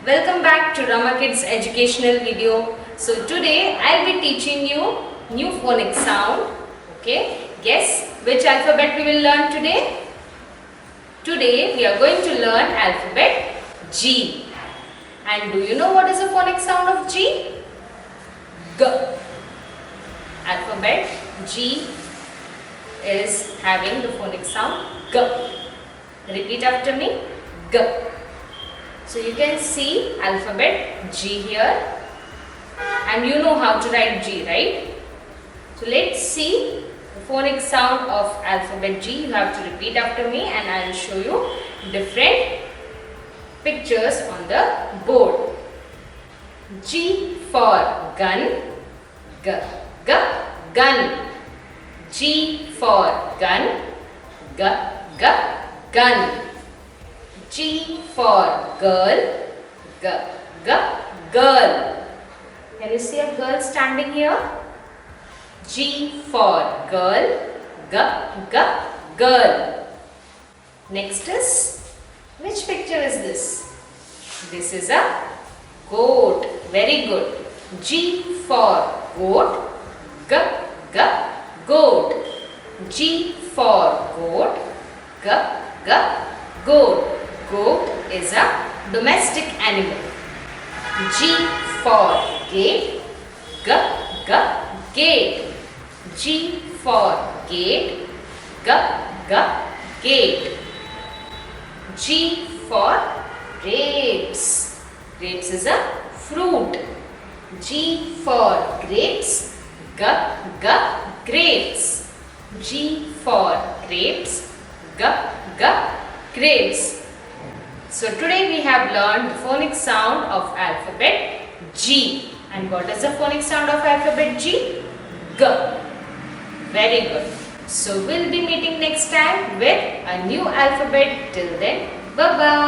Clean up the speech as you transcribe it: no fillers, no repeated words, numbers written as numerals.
Welcome back to Rama Kids educational video. So today I'll be teaching you new phonic sound. Okay, guess which alphabet we will learn today? Today we are going to learn alphabet G. And do you know what is the phonic sound of G? G. Alphabet G is having the phonic sound G. Repeat after me. G. So you can see alphabet G here, and you know how to write G, right? So let's see the phonic sound of alphabet G. You have to repeat after me and I will show you different pictures on the board. G for gun, G, G, gun. G for gun, G, G, gun. G for girl, G, G, girl. Can you see a girl standing here? G for girl, G, G, girl. Next is, which picture is this? This is a goat. Very good. G for goat, G, G, goat. G for goat, G, G, goat. Goat is a domestic animal. G for gate, G, G, gate. G for gate, G, G, gate. G for grapes. Grapes is a fruit. G for grapes, G, G, grapes. G for grapes, G, G, grapes. So today we have learned the phonic sound of alphabet G. And what is the phonic sound of alphabet G? G. Very good. So we'll be meeting next time with a new alphabet. Till then, bye-bye.